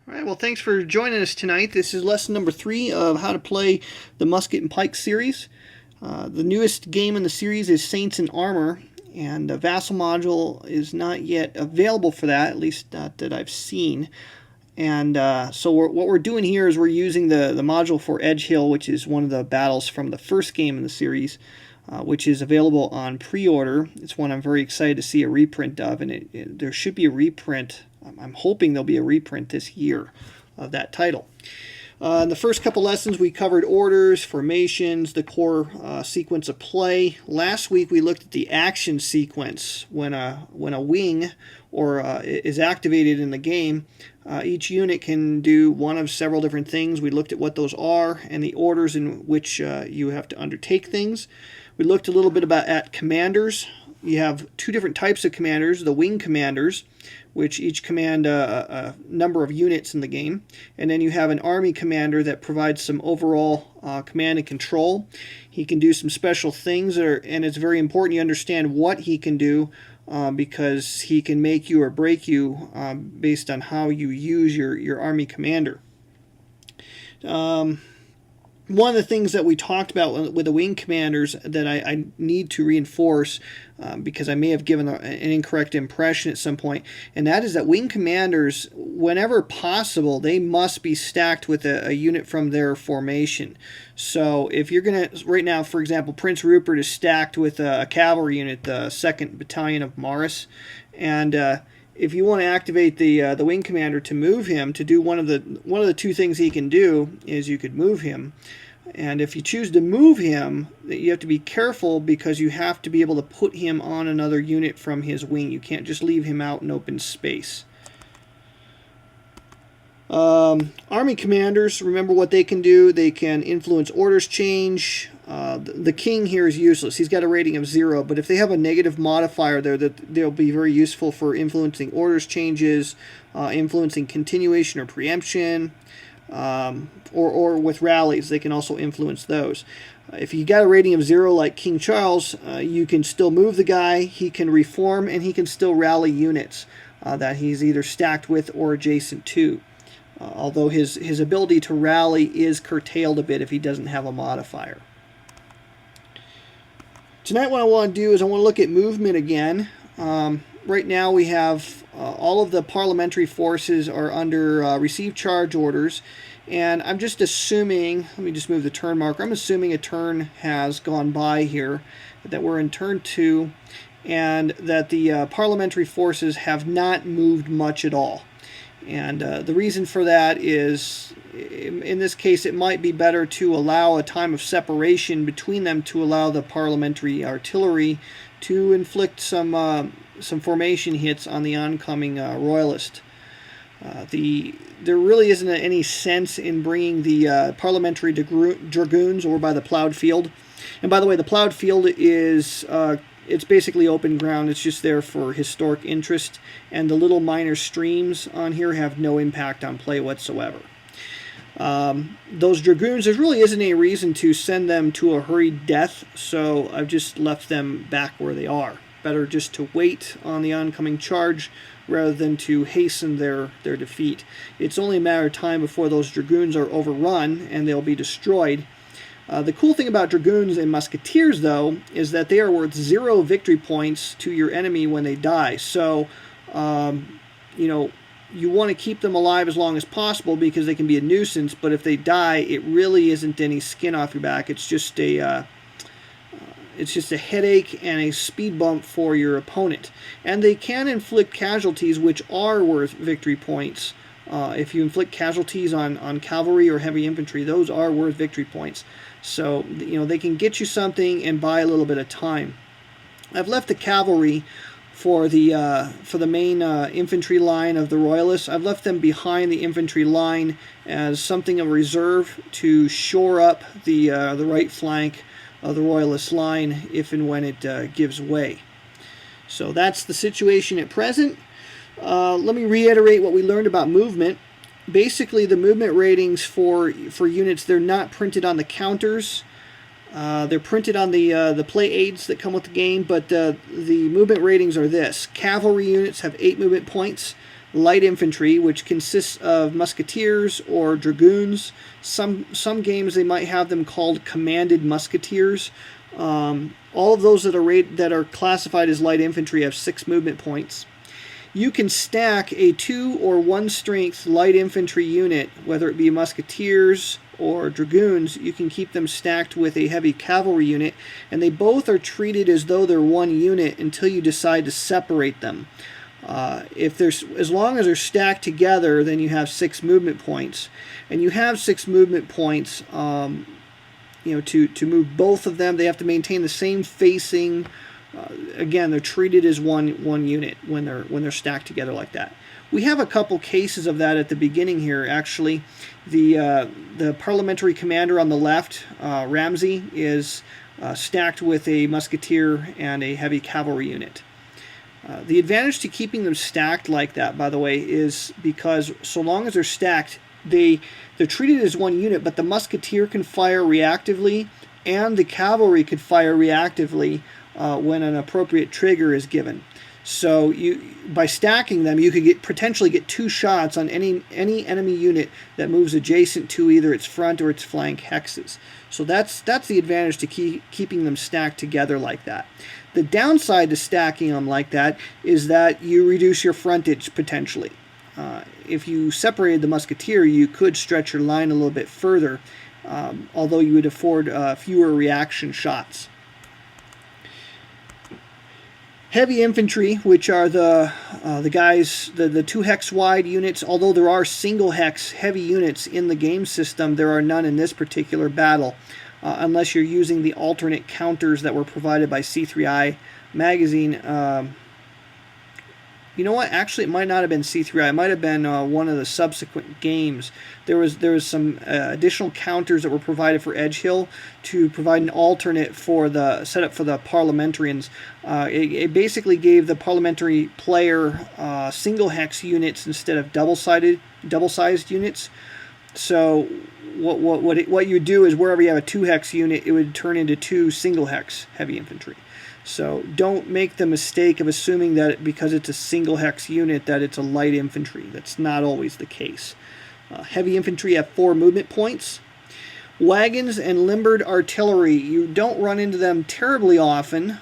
All right, well, thanks for joining us tonight. This is lesson number 3 of how to play the Musket and Pike series. The newest game in the series is Saints in Armor, and the Vassal module is not yet available for that, at least not that I've seen. And so what we're doing here is we're using the module for Edgehill, which is one of the battles from the first game in the series, which is available on pre-order. It's one I'm very excited to see a reprint of, and there should be a reprint. I'm hoping there'll be a reprint this year of that title. In the first couple lessons, we covered orders, formations, the core sequence of play. Last week, we looked at the action sequence when a wing is activated in the game. Each unit can do one of several different things. We looked at what those are and the orders in which you have to undertake things. We looked a little bit at commanders. You have two different types of commanders: the wing commanders, which each command a number of units in the game, and then you have an army commander that provides some overall command and control. He can do some special things, and it's very important you understand what he can do, because he can make you or break you based on how you use your army commander. One of the things that we talked about with the wing commanders that I need to reinforce, because I may have given an incorrect impression at some point, and that is that wing commanders, whenever possible, they must be stacked with a unit from their formation. So if you're going to, right now, for example, Prince Rupert is stacked with a cavalry unit, the 2nd Battalion of Morris, and if you want to activate the wing commander to move him, to do one of the two things he can do is you could move him. And if you choose to move him, you have to be careful because you have to be able to put him on another unit from his wing. You can't just leave him out in open space. Army commanders, remember what they can do. They can influence orders change. The king here is useless. He's got a rating of 0, but if they have a negative modifier there, they'll be very useful for influencing orders changes, influencing continuation or preemption, or with rallies. They can also influence those. If you got a rating of 0 like King Charles, you can still move the guy, he can reform, and he can still rally units that he's either stacked with or adjacent to. Although his ability to rally is curtailed a bit if he doesn't have a modifier. Tonight what I want to do is I want to look at movement again. Right now we have all of the parliamentary forces are under receive charge orders, and I'm just assuming, let me just move the turn marker, I'm assuming a turn has gone by here, that we're in turn 2, and that the parliamentary forces have not moved much at all. And the reason for that is, in this case, it might be better to allow a time of separation between them to allow the parliamentary artillery to inflict some formation hits on the oncoming royalist. There really isn't any sense in bringing the parliamentary dragoons over by the plowed field. And by the way, the plowed field is it's basically open ground. It's just there for historic interest, and the little minor streams on here have no impact on play whatsoever. Those dragoons, there really isn't any reason to send them to a hurried death, so I've just left them back where they are. Better just to wait on the oncoming charge rather than to hasten their defeat. It's only a matter of time before those dragoons are overrun and they'll be destroyed. The cool thing about dragoons and musketeers, though, is that they are worth 0 victory points to your enemy when they die. So, you want to keep them alive as long as possible because they can be a nuisance. But if they die, it really isn't any skin off your back. It's just a headache and a speed bump for your opponent. And they can inflict casualties, which are worth victory points. If you inflict casualties on cavalry or heavy infantry, those are worth victory points. So, they can get you something and buy a little bit of time. I've left the cavalry for the main infantry line of the royalists. I've left them behind the infantry line as something of a reserve to shore up the right flank of the royalist line if and when it gives way. So that's the situation at present. Let me reiterate what we learned about movement. Basically, the movement ratings for units, they're not printed on the counters. They're printed on the play aids that come with the game, but the movement ratings are this. Cavalry units have 8 movement points. light infantry, which consists of musketeers or dragoons. Some games they might have them called commanded musketeers. All of those that are classified as light infantry have 6 movement points. You can stack a 2 or 1 strength light infantry unit, whether it be musketeers or dragoons. You can keep them stacked with a heavy cavalry unit, and they both are treated as though they're one unit until you decide to separate them. As long as they're stacked together, then you have 6 movement points, and you have 6 movement points. To move both of them, they have to maintain the same facing. Again, they're treated as one unit when they're stacked together like that. We have a couple cases of that at the beginning here. Actually, the parliamentary commander on the left, Ramsey, is stacked with a musketeer and a heavy cavalry unit. The advantage to keeping them stacked like that, by the way, is because so long as they're stacked, they're treated as one unit, but the musketeer can fire reactively and the cavalry could fire reactively when an appropriate trigger is given. So by stacking them, you could potentially get 2 shots on any enemy unit that moves adjacent to either its front or its flank hexes. So that's the advantage to keeping them stacked together like that. The downside to stacking them like that is that you reduce your frontage potentially. If you separated the musketeer, you could stretch your line a little bit further, although you would afford fewer reaction shots. Heavy infantry, which are the guys, the 2-hex wide units, although there are single-hex heavy units in the game system, there are none in this particular battle, unless you're using the alternate counters that were provided by C3I magazine. You know what? Actually, it might not have been C3I. It might have been one of the subsequent games. There was some additional counters that were provided for Edgehill to provide an alternate for the setup for the parliamentarians. It basically gave the parliamentary player single hex units instead of double-sized units. So what you do is wherever you have a 2-hex unit, it would turn into 2 single-hex heavy infantry. So don't make the mistake of assuming that because it's a single hex unit that it's a light infantry. That's not always the case. Heavy infantry have 4 movement points. Wagons and limbered artillery, you don't run into them terribly often.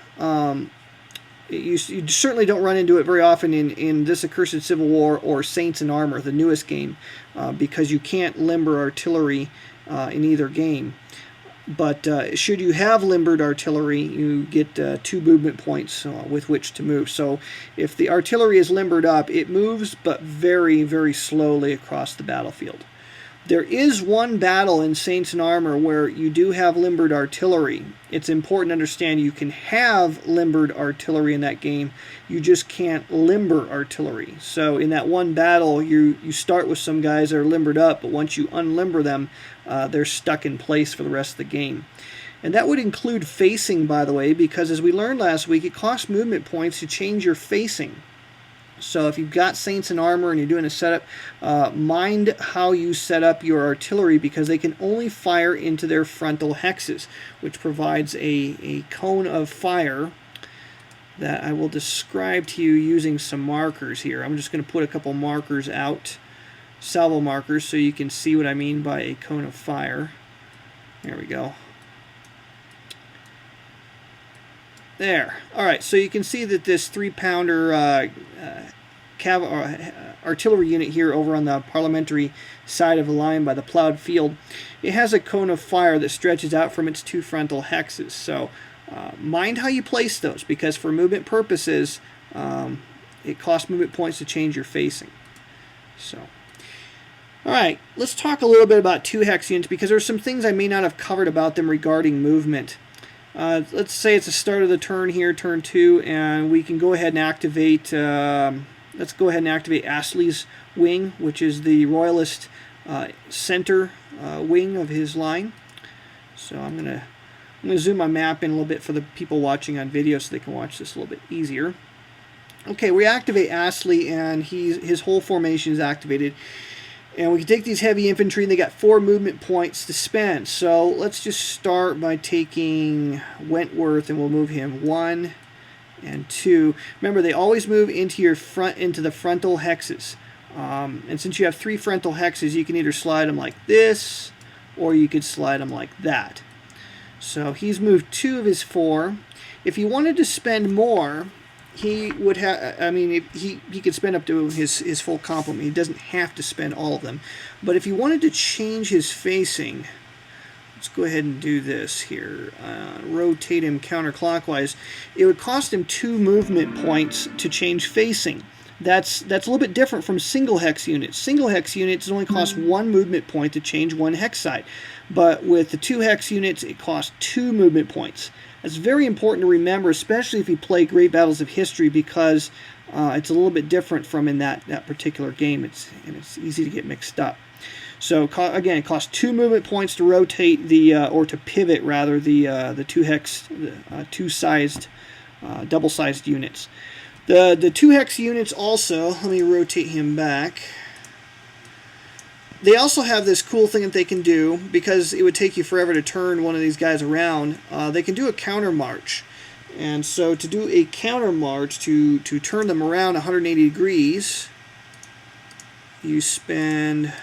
You certainly don't run into it very often in This Accursed Civil War or Saints in Armor, the newest game, because you can't limber artillery in either game. But should you have limbered artillery, you get 2 movement points with which to move. So if the artillery is limbered up, it moves, but very, very slowly across the battlefield. There is one battle in Saints in Armor where you do have limbered artillery. It's important to understand you can have limbered artillery in that game. You just can't limber artillery. So in that one battle, you start with some guys that are limbered up, but once you unlimber them, they're stuck in place for the rest of the game. And that would include facing, by the way, because as we learned last week, it costs movement points to change your facing. So if you've got Saints in Armor and you're doing a setup, mind how you set up your artillery, because they can only fire into their frontal hexes, which provides a cone of fire that I will describe to you using some markers here. I'm just going to put a couple markers out, salvo markers, so you can see what I mean by a cone of fire. There we go. There. Alright, so you can see that this 3-pounder artillery unit here over on the parliamentary side of the line by the plowed field, it has a cone of fire that stretches out from its 2 frontal hexes. So mind how you place those, because for movement purposes, it costs movement points to change your facing. So, alright, let's talk a little bit about 2-hex units, because there's some things I may not have covered about them regarding movement. Let's say it's the start of the turn here, turn 2, and we can go ahead and activate, let's go ahead and activate Astley's wing, which is the Royalist center wing of his line. So I'm going to zoom my map in a little bit for the people watching on video so they can watch this a little bit easier. Okay, we activate Astley, and his whole formation is activated. And we can take these heavy infantry, and they got 4 movement points to spend. So let's just start by taking Wentworth, and we'll move him 1, and 2. Remember, they always move into the frontal hexes. And since you have 3 frontal hexes, you can either slide them like this, or you could slide them like that. So he's moved 2 of his 4. If he wanted to spend more, he would have. I mean, he could spend up to his full complement. He doesn't have to spend all of them. But if he wanted to change his facing, let's go ahead and do this here. Rotate him counterclockwise. It would cost him 2 movement points to change facing. That's a little bit different from single hex units. Single hex units, it only costs 1 movement point to change 1 hex side. But with the 2 hex units, it costs 2 movement points. That's very important to remember, especially if you play Great Battles of History, because it's a little bit different from in that particular game. It's easy to get mixed up. So again, it costs 2 movement points to rotate or to pivot rather, the 2 hex, 2-sized, double-sized units. The 2 hex units also, let me rotate him back. They also have this cool thing that they can do, because it would take you forever to turn one of these guys around. They can do a counter march. And so to do a counter march, to turn them around 180 degrees, you spend, I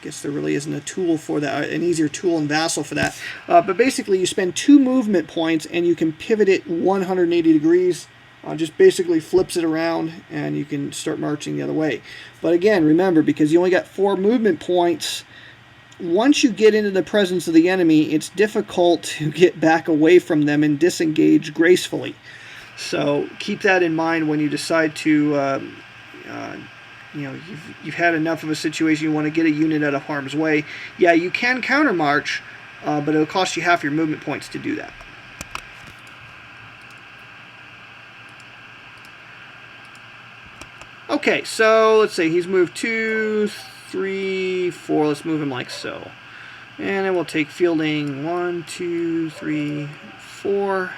guess there really isn't a tool for that, an easier tool in Vassal for that. But basically you spend 2 movement points and you can pivot it 180 degrees. Just basically flips it around and you can start marching the other way. But again, remember, because you only got 4 movement points, once you get into the presence of the enemy, it's difficult to get back away from them and disengage gracefully. So keep that in mind when you decide to, you've had enough of a situation, you want to get a unit out of harm's way. Yeah, you can counter march, but it'll cost you half your movement points to do that. Okay, so let's say he's moved 2, 3, 4. Let's move him like so. And then we'll take fielding 1, 2, 3, 4.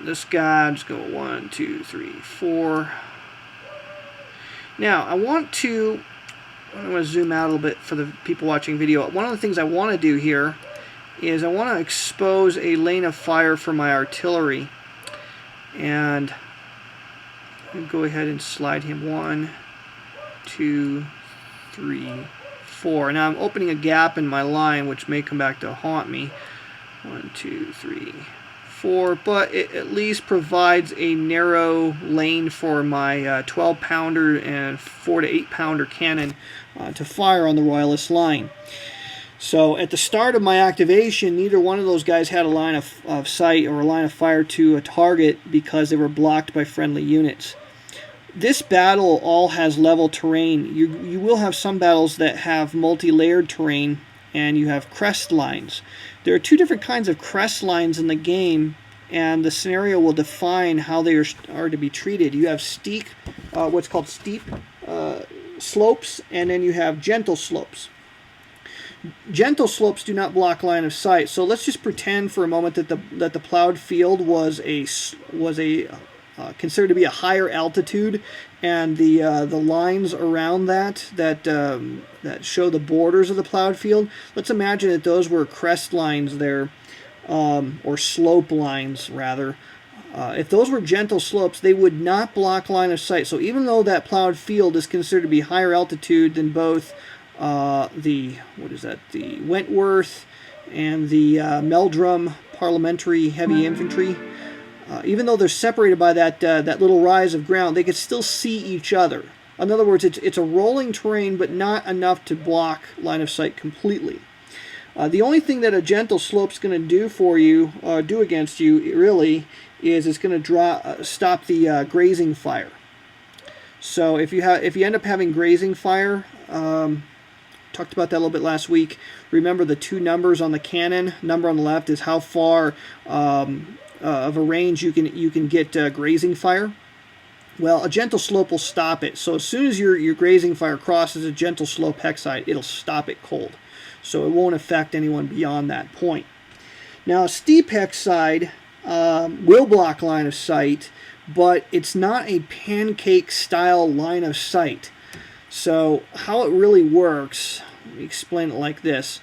This guy, just go 1, 2, 3, 4. Now, I'm going to zoom out a little bit for the people watching video. One of the things I want to do here is I want to expose a lane of fire for my artillery. And go ahead and slide him 1, 2, 3, 4. Now I'm opening a gap in my line, which may come back to haunt me. 1, 2, 3, 4. But it at least provides a narrow lane for my 12-pounder and 4 to 8-pounder cannon to fire on the Royalist line. So at the start of my activation, neither one of those guys had a line of sight or a line of fire to a target because they were blocked by friendly units. This battle all has level terrain. You will have some battles that have multi-layered terrain, and you have crest lines. There are 2 different kinds of crest lines in the game, and the scenario will define how they are to be treated. You have steep, what's called steep slopes, and then you have gentle slopes. Gentle slopes do not block line of sight. So let's just pretend for a moment that the plowed field was considered to be a higher altitude, and the lines around that show the borders of the plowed field. Let's imagine that those were crest lines there, or slope lines rather. If those were gentle slopes, they would not block line of sight. So even though that plowed field is considered to be higher altitude than both the Wentworth and the Meldrum Parliamentary Heavy Infantry, even though they're separated by that little rise of ground, they could still see each other. In other words, it's a rolling terrain, but not enough to block line of sight completely. The only thing that a gentle slope's going to do for you, do against you, really, is it's going to stop the grazing fire. So if you end up having grazing fire, talked about that a little bit last week. Remember the 2 numbers on the cannon. Number on the left is how far of a range you can get grazing fire. Well, a gentle slope will stop it. So as soon as your grazing fire crosses a gentle slope hex side, it'll stop it cold. So it won't affect anyone beyond that point. Now, a steep hex side will block line of sight, but it's not a pancake style line of sight. So how it really works, let me explain it like this.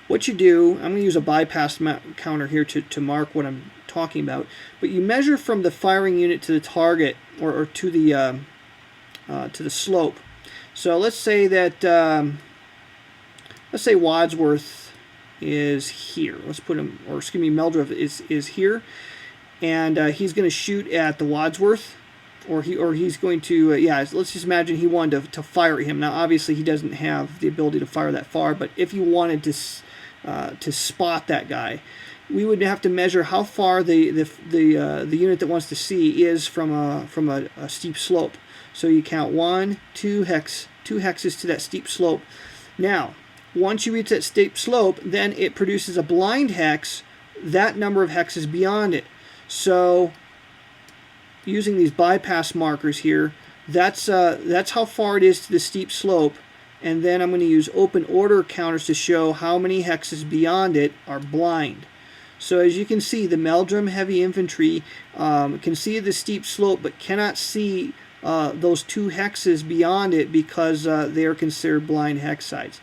what you do, I'm going to use a bypass counter here to mark what I'm talking about, but you measure from the firing unit to the target, or to the slope. So let's say that let's say Wadsworth is here. Let's put him, or excuse me, Meldrew is here, and he's going to shoot at the Wadsworth, or he's going to yeah. Let's just imagine he wanted to fire at him. Now, obviously, he doesn't have the ability to fire that far, but if you wanted to spot that guy, we would have to measure how far the unit that wants to see is from a steep slope. So you count 1, 2 hexes to that steep slope. Now, once you reach that steep slope, then it produces a blind hex that number of hexes beyond it. So using these bypass markers here, that's how far it is to the steep slope, and then I'm going to use open order counters to show how many hexes beyond it are blind. So as you can see, the Meldrum Heavy Infantry can see the steep slope but cannot see those 2 hexes beyond it because they are considered blind hex sites.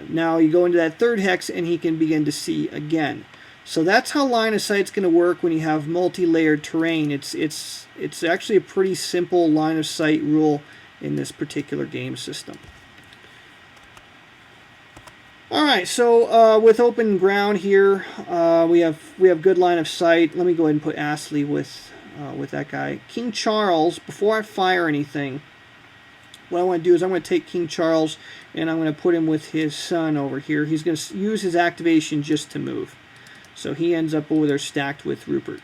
Now you go into that 3rd hex and he can begin to see again. So that's how line of sight's going to work when you have multi-layered terrain. It's actually a pretty simple line of sight rule in this particular game system. All right, so with open ground here, we have good line of sight. Let me go ahead and put Astley with that guy. King Charles, before I fire anything, what I want to do is I'm going to take King Charles and I'm going to put him with his son over here. He's going to use his activation just to move. So he ends up over there stacked with Rupert.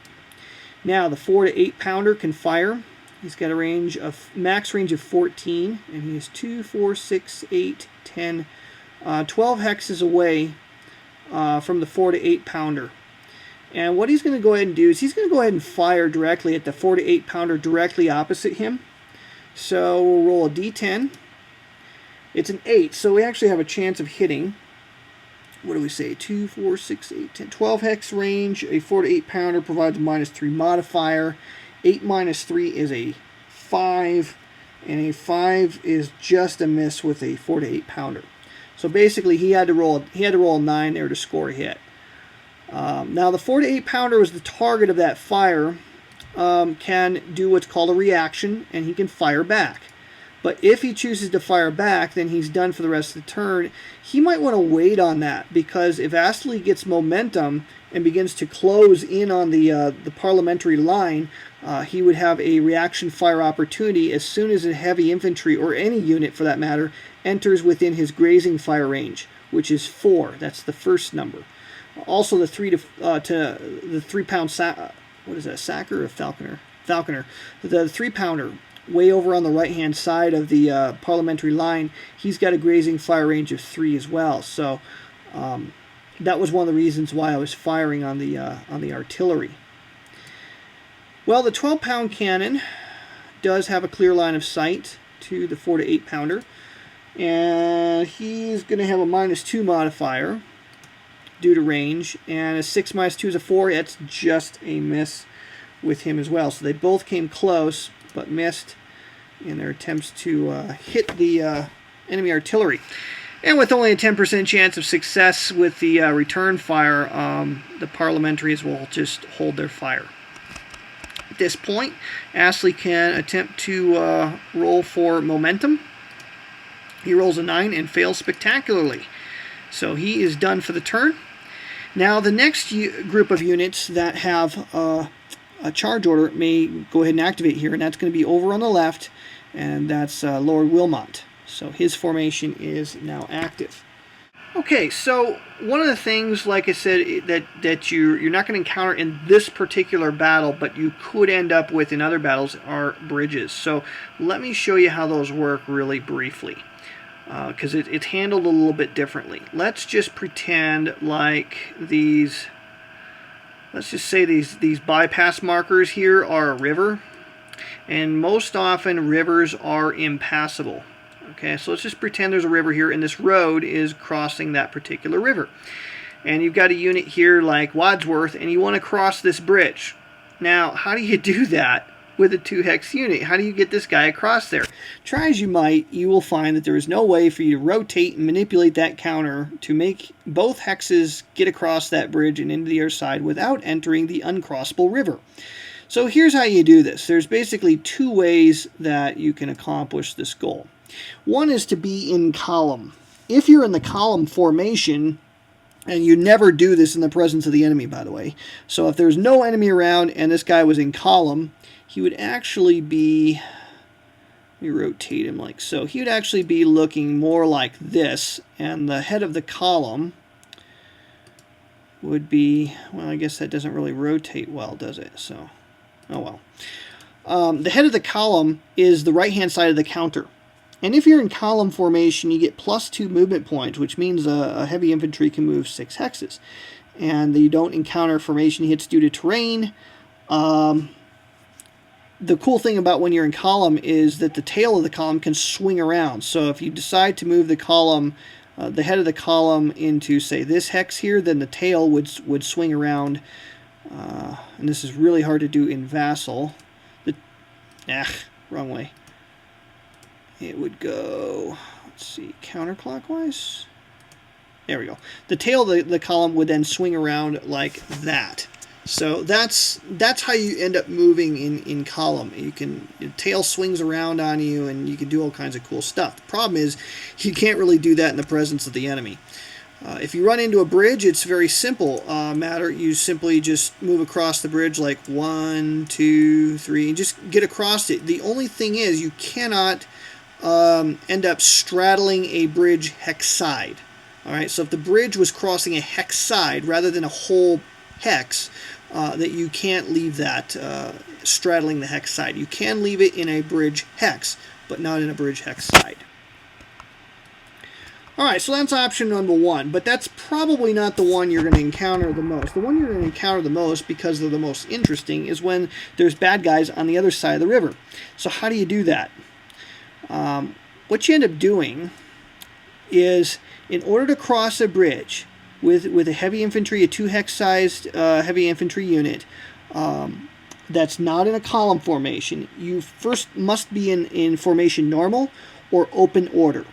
Now the 4 to 8 pounder can fire. He's got a max range of 14, and he is 2, 4, 6, 8, 10, 12 hexes away from the 4 to 8 pounder. And what he's going to go ahead and do is he's going to go ahead and fire directly at the 4 to 8 pounder directly opposite him. So we'll roll a d10. It's an 8, so we actually have a chance of hitting. What do we say? 2, 4, 6, 8, 10, 12 hex range. A 4 to 8 pounder provides a -3 modifier. 8 minus 3 is a 5, and a 5 is just a miss with a 4 to 8 pounder. So basically, he had to roll a 9 there to score a hit. Now the 4 to 8 pounder was the target of that fire. Can do what's called a reaction, and he can fire back. But if he chooses to fire back, then he's done for the rest of the turn. He might want to wait on that, because if Astley gets momentum and begins to close in on the parliamentary line, he would have a reaction fire opportunity as soon as a heavy infantry, or any unit for that matter, enters within his grazing fire range, which is 4. That's the first number. Also, the 3 pound what is that, Sacker or Falconer? Falconer. The 3 pounder, way over on the right hand side of the parliamentary line, he's got a grazing fire range of 3 as well. So that was one of the reasons why I was firing on the artillery. Well, the 12 pound cannon does have a clear line of sight to the 4 to 8 pounder, and he's going to have a -2 modifier due to range, and a 6 minus 2 is a 4. That's just a miss with him as well. So they both came close but missed in their attempts to hit the enemy artillery. And with only a 10% chance of success with the return fire, the parliamentaries will just hold their fire. At this point, Astley can attempt to roll for momentum. He rolls a 9 and fails spectacularly. So he is done for the turn. Now the next group of units that have a charge order may go ahead and activate here, and that's going to be over on the left, and that's Lord Wilmot. So his formation is now active. Okay, so one of the things, like I said, that you're not going to encounter in this particular battle, but you could end up with in other battles, are bridges. So let me show you how those work really briefly, because it's handled a little bit differently. Let's just pretend like these, let's just say these bypass markers here are a river, and most often rivers are impassable. Okay, so let's just pretend there's a river here, and this road is crossing that particular river. And you've got a unit here like Wadsworth, and you want to cross this bridge. Now, how do you do that with a 2-hex unit. How do you get this guy across there? Try as you might, you will find that there is no way for you to rotate and manipulate that counter to make both hexes get across that bridge and into the other side without entering the uncrossable river. So here's how you do this. There's basically two ways that you can accomplish this goal. One is to be in column. If you're in the column formation, and you never do this in the presence of the enemy, by the way. So if there's no enemy around and this guy was in column, he would actually be, let me rotate him like so. He would actually be looking more like this, and the head of the column would be, well, I guess that doesn't really rotate well, does it? So, oh well. The head of the column is the right-hand side of the counter. And if you're in column formation, you get +2 movement points, which means a heavy infantry can move 6 hexes. And you don't encounter formation hits due to terrain. The cool thing about when you're in column is that the tail of the column can swing around. So if you decide to move the column, the head of the column into, say, this hex here, then the tail would swing around. And this is really hard to do in Vassal. Wrong way. It would go, let's see, counterclockwise. There we go. The tail of the column would then swing around like that. So that's how you end up moving in column. The tail swings around on you, and you can do all kinds of cool stuff. The problem is you can't really do that in the presence of the enemy. If you run into a bridge, it's very simple matter. You simply just move across the bridge like 1, 2, 3, and just get across it. The only thing is you cannot end up straddling a bridge hex side. Alright, so if the bridge was crossing a hex side rather than a whole hex, that you can't leave that straddling the hex side. You can leave it in a bridge hex, but not in a bridge hex side. Alright, so that's option number 1, but that's probably not the one you're going to encounter the most. The one you're going to encounter the most, because they're the most interesting, is when there's bad guys on the other side of the river. So how do you do that? What you end up doing is, in order to cross a bridge with a heavy infantry, a 2-hex sized heavy infantry unit that's not in a column formation, you first must be in formation normal or open order.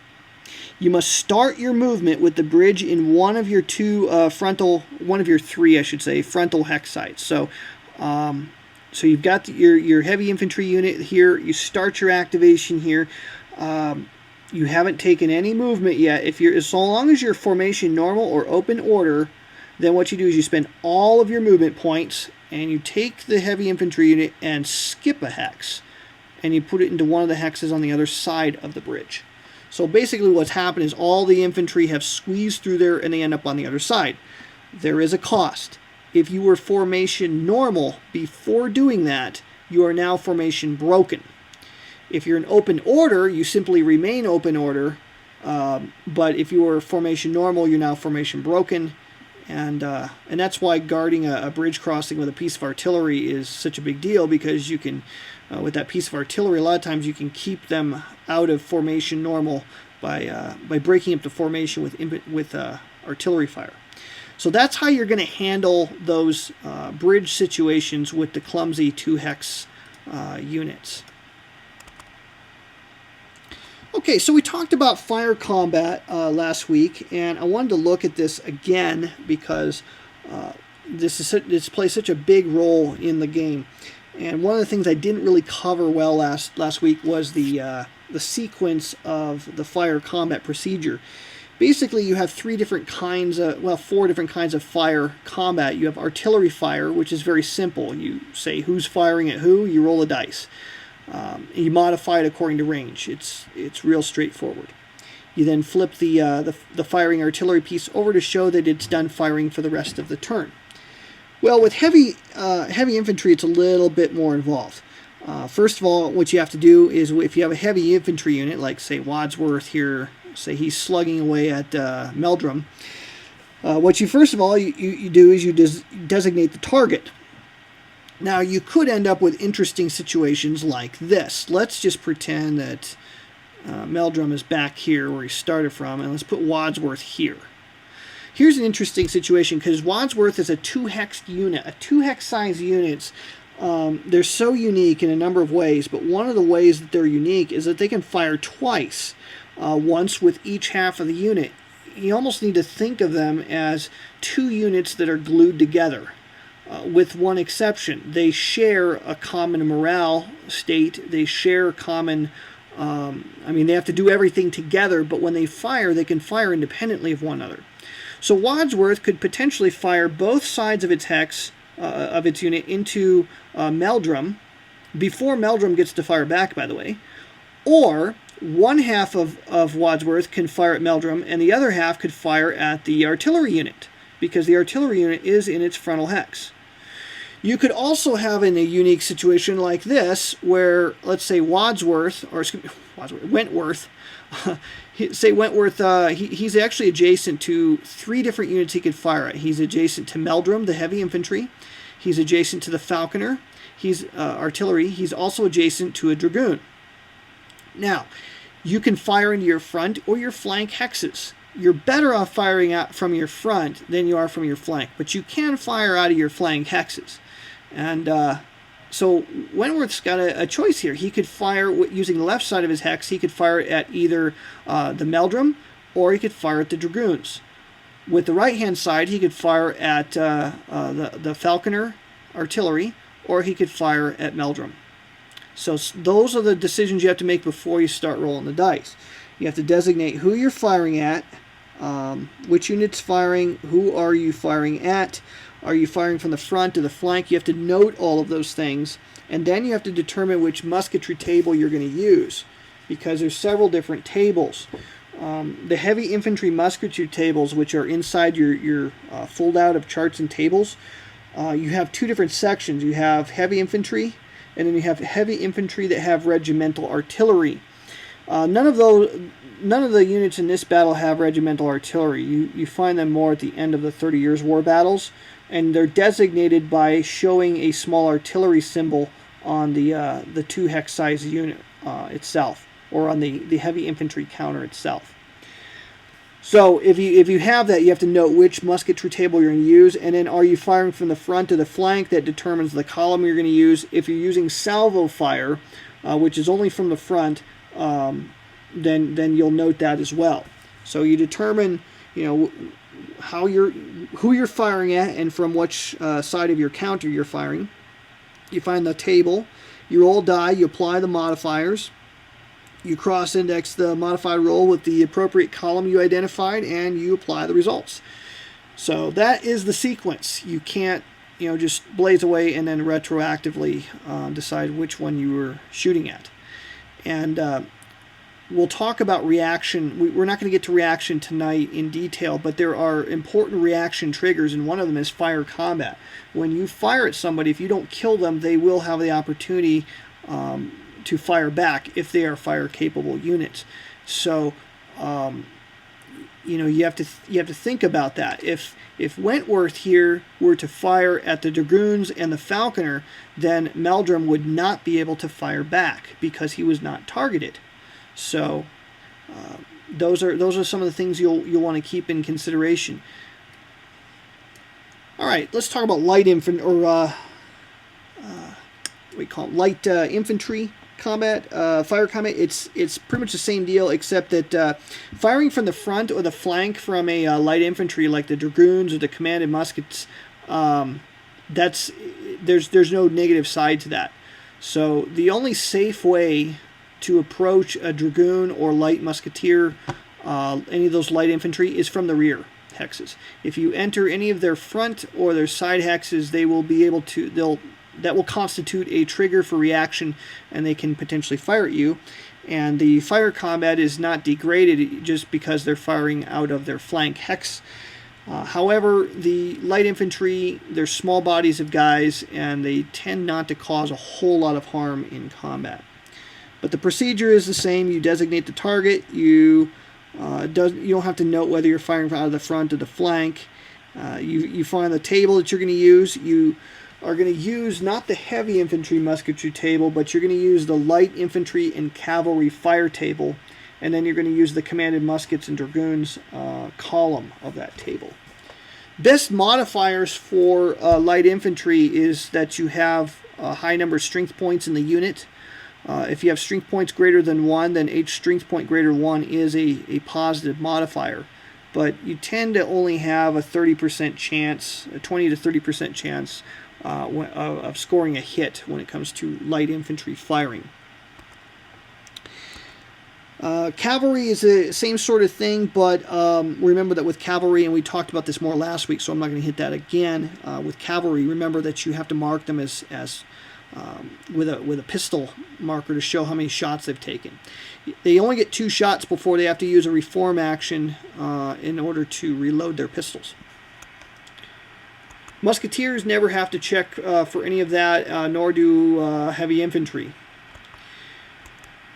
You must start your movement with the bridge in one of your three, I should say, frontal hex sides. So you've got your heavy infantry unit here. You start your activation here. You haven't taken any movement yet. So long as you're formation normal or open order, then what you do is you spend all of your movement points and you take the heavy infantry unit and skip a hex, and you put it into one of the hexes on the other side of the bridge. So basically what's happened is all the infantry have squeezed through there and they end up on the other side. There is a cost. If you were formation normal before doing that, you are now formation broken. If you're in open order, you simply remain open order. But if you are formation normal, you're now formation broken. And that's why guarding a bridge crossing with a piece of artillery is such a big deal, because you can, with that piece of artillery, a lot of times you can keep them out of formation normal by breaking up the formation with artillery fire. So that's how you're going to handle those bridge situations with the clumsy 2-hex units. Okay, so we talked about fire combat last week, and I wanted to look at this again because this plays such a big role in the game. And one of the things I didn't really cover well last week was the sequence of the fire combat procedure. Basically, you have four different kinds of fire combat. You have artillery fire, which is very simple. You say who's firing at who, you roll a dice. You modify it according to range. It's real straightforward. You then flip the firing artillery piece over to show that it's done firing for the rest of the turn. Well, with heavy infantry, it's a little bit more involved. First of all, what you have to do is, if you have a heavy infantry unit, like say Wadsworth here, say he's slugging away at Meldrum, what you first of all you do is you designate the target. Now, you could end up with interesting situations like this. Let's just pretend that Meldrum is back here where he started from, and let's put Wadsworth here. Here's an interesting situation, because Wadsworth is a 2-hex unit. A 2-hex size units They're so unique in a number of ways, but one of the ways that they're unique is that they can fire twice, once with each half of the unit. You almost need to think of them as two units that are glued together, with one exception. They share a common morale state. They share common, they have to do everything together, but when they can fire independently of one another. So Wadsworth could potentially fire both sides of its hex, of its unit, into Meldrum, before Meldrum gets to fire back, by the way. Or one half of Wadsworth can fire at Meldrum, and the other half could fire at the artillery unit, because the artillery unit is in its frontal hex. You could also have in a unique situation like this, where, let's say Wentworth, he's actually adjacent to 3 different units he could fire at. He's adjacent to Meldrum, the heavy infantry. He's adjacent to the falconer. He's artillery. He's also adjacent to a dragoon. Now, you can fire into your front or your flank hexes. You're better off firing out from your front than you are from your flank, but you can fire out of your flank hexes. And so Wentworth's got a choice here. He could fire using the left side of his hex. He could fire at either the Meldrum, or he could fire at the dragoons. With the right-hand side, he could fire at the falconer artillery, or he could fire at Meldrum. So those are the decisions you have to make before you start rolling the dice. You have to designate who you're firing at, which unit's firing, who are you firing at, are you firing from the front to the flank? You have to note all of those things, and then you have to determine which musketry table you're going to use, because there's several different tables. The heavy infantry musketry tables, which are inside your fold-out of charts and tables, you have 2 different sections. You have heavy infantry, and then you have heavy infantry that have regimental artillery. None of the units in this battle have regimental artillery. You find them more at the end of the 30 Years' War battles, and they're designated by showing a small artillery symbol on the 2-hex size unit itself, or on the heavy infantry counter itself. So if you have that, you have to note which musketry table you're going to use, and then are you firing from the front to the flank? That determines the column you're going to use. If you're using salvo fire, which is only from the front, then you'll note that as well. So you determine, who you're firing at and from which side of your counter you're firing. You find the table, you roll die, you apply the modifiers, you cross-index the modified roll with the appropriate column you identified, and you apply the results. So that is the sequence. You can't just blaze away and then retroactively decide which one you were shooting at. And we'll talk about reaction. We're not going to get to reaction tonight in detail, but there are important reaction triggers, and one of them is fire combat. When you fire at somebody, if you don't kill them, they will have the opportunity to fire back if they are fire-capable units. So, you have to think about that. If Wentworth here were to fire at the dragoons and the falconer, then Meldrum would not be able to fire back because he was not targeted. So those are some of the things you'll want to keep in consideration. All right, let's talk about light infantry, or what we call it, light infantry combat, fire combat. It's pretty much the same deal, except that firing from the front or the flank from a light infantry like the dragoons or the commanded muskets, there's no negative side to that. So the only safe way to approach a dragoon or light musketeer, any of those light infantry, is from the rear hexes. If you enter any of their front or their side hexes, they will be able to, that will constitute a trigger for reaction, and they can potentially fire at you. And the fire combat is not degraded just because they're firing out of their flank hex. However, the light infantry, they're small bodies of guys, and they tend not to cause a whole lot of harm in combat. But the procedure is the same. You designate the target. You don't have to note whether you're firing out of the front or the flank. You find the table that you're going to use. You are going to use not the heavy infantry musketry table, but you're going to use the light infantry and cavalry fire table, and then you're going to use the commanded muskets and dragoons column of that table. Best modifiers for light infantry is that you have a high number of strength points in the unit. If you have strength points greater than 1, then each strength point greater than 1 is a positive modifier. But you tend to only have a 30% chance, a 20 to 30% chance of scoring a hit when it comes to light infantry firing. Cavalry is the same sort of thing, but remember that with cavalry, and we talked about this more last week, so I'm not going to hit that again. With cavalry, remember that you have to mark them as with a pistol marker to show how many shots they've taken. They only get 2 shots before they have to use a reform action in order to reload their pistols. Musketeers never have to check for any of that, nor do heavy infantry.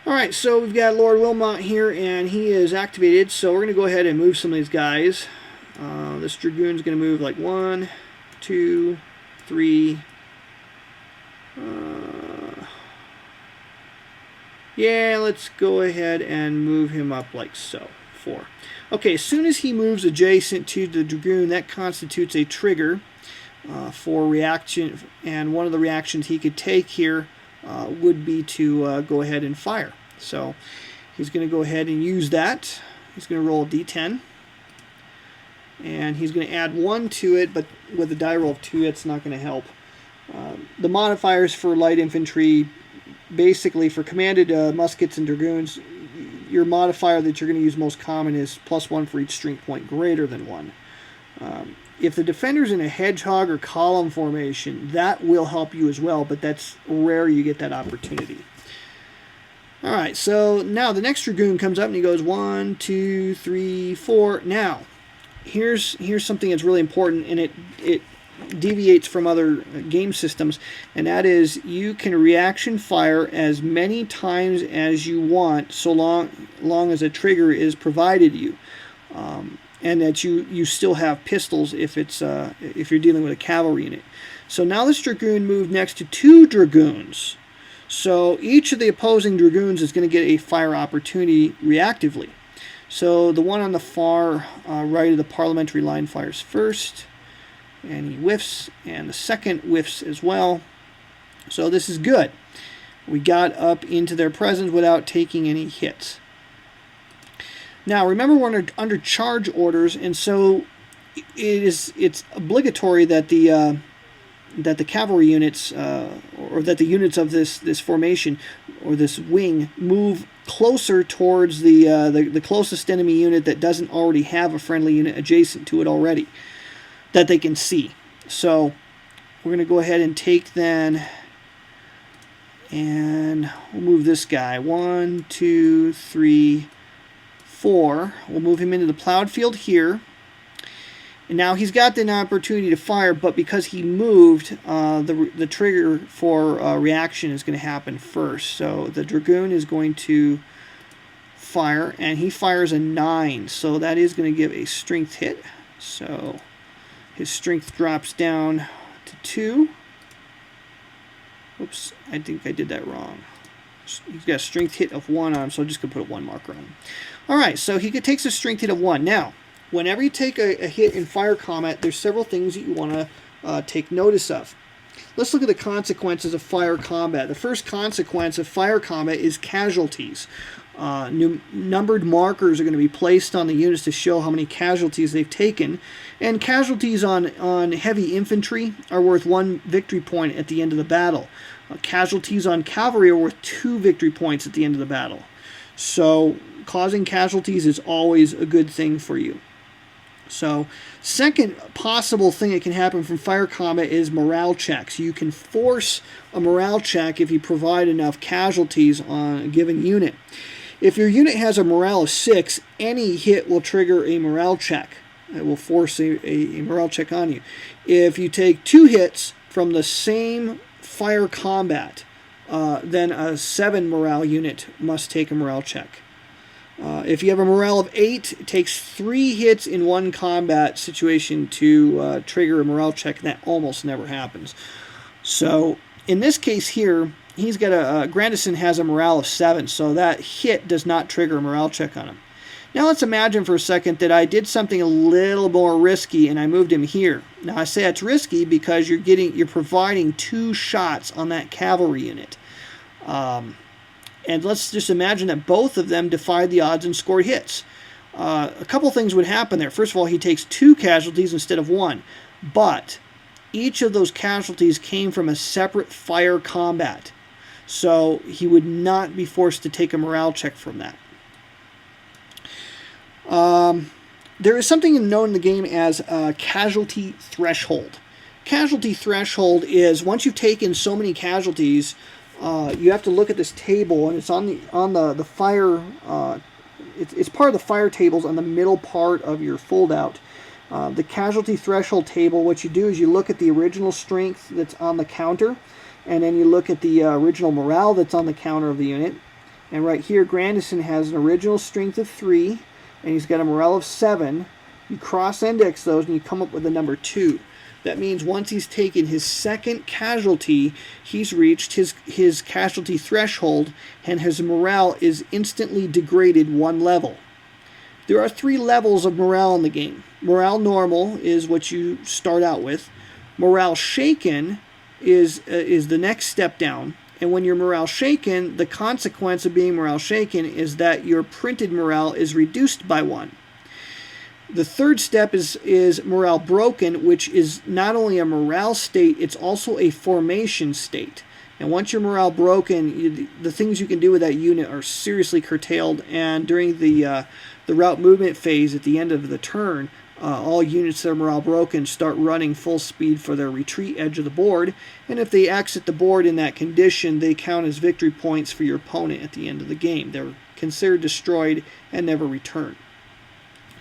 Alright, so we've got Lord Wilmot here, and he is activated, so we're going to go ahead and move some of these guys. This Dragoon's going to move like 1, 2, 3... yeah, let's go ahead and move him up like so. 4. Okay, as soon as he moves adjacent to the Dragoon, that constitutes a trigger for reaction, and one of the reactions he could take here would be to go ahead and fire. So he's going to go ahead and use that. He's going to roll a d10, and he's going to add 1 to it, but with a die roll of 2, it's not going to help. The modifiers for light infantry, basically for commanded muskets and dragoons, your modifier that you're going to use most common is +1 for each strength point greater than 1. If the defender's in a hedgehog or column formation, that will help you as well, but that's rare you get that opportunity. Alright, so now the next Dragoon comes up and he goes 1, 2, 3, 4. Now, here's something that's really important, and it deviates from other game systems, and that is you can reaction fire as many times as you want, so long as a trigger is provided you, and that you still have pistols if you're dealing with a cavalry unit. So now this Dragoon moved next to 2 Dragoons, so each of the opposing Dragoons is going to get a fire opportunity reactively. So the one on the far right of the parliamentary line fires first, and he whiffs, and the second whiffs as well. So this is good. We got up into their presence without taking any hits. Now remember, we're under charge orders, and so it's obligatory that the cavalry units or that the units of this formation or this wing move closer towards the closest enemy unit that doesn't already have a friendly unit adjacent to it already that they can see. So we're going to go ahead and take then, and we'll move this guy 1, 2, 3, 4. We'll move him into the plowed field here. And now he's got an opportunity to fire, but because he moved, the trigger for reaction is going to happen first. So the Dragoon is going to fire, and he fires a 9. So that is going to give a strength hit. So his strength drops down to 2. Oops, I think I did that wrong. He's got a strength hit of 1 on him, so I'm just going to put a 1 marker on him. Alright, so he takes a strength hit of 1. Now, whenever you take a hit in fire combat, there's several things that you want to take notice of. Let's look at the consequences of fire combat. The first consequence of fire combat is casualties. Numbered markers are going to be placed on the units to show how many casualties they've taken, and casualties on heavy infantry are worth 1 victory point at the end of the battle. Casualties on cavalry are worth 2 victory points at the end of the battle. So causing casualties is always a good thing for you. So, second possible thing that can happen from fire combat is morale checks. You can force a morale check if you provide enough casualties on a given unit. If your unit has a morale of 6, any hit will trigger a morale check. It will force a morale check on you. If you take 2 hits from the same fire combat, then a 7 morale unit must take a morale check. If you have a morale of 8, it takes 3 hits in one combat situation to trigger a morale check, and that almost never happens. So in this case here, he's got Grandison has a morale of 7, so that hit does not trigger a morale check on him. Now let's imagine for a second that I did something a little more risky and I moved him here. Now I say it's risky because you're providing 2 shots on that cavalry unit. And let's just imagine that both of them defied the odds and scored hits. A couple things would happen there. First of all, he takes 2 casualties instead of 1. But each of those casualties came from a separate fire combat. So he would not be forced to take a morale check from that. There is something known in the game as a casualty threshold. Casualty threshold is once you've taken so many casualties, you have to look at this table, and it's on the fire. It's part of the fire tables on the middle part of your foldout. The casualty threshold table. What you do is you look at the original strength that's on the counter, and then you look at the original morale that's on the counter of the unit. And right here, Grandison has an original strength of 3, and he's got a morale of 7. You cross-index those, and you come up with the number 2. That means once he's taken his second casualty, he's reached his casualty threshold, and his morale is instantly degraded 1 level. There are 3 levels of morale in the game. Morale normal is what you start out with. Morale shaken is the next step down. And when you're morale shaken, the consequence of being morale shaken is that your printed morale is reduced by 1. The third step is morale broken, which is not only a morale state, it's also a formation state. And once your morale broken, the things you can do with that unit are seriously curtailed. And during the route movement phase at the end of the turn, all units that are morale broken start running full speed for their retreat edge of the board. And if they exit the board in that condition, they count as victory points for your opponent at the end of the game. They're considered destroyed and never return.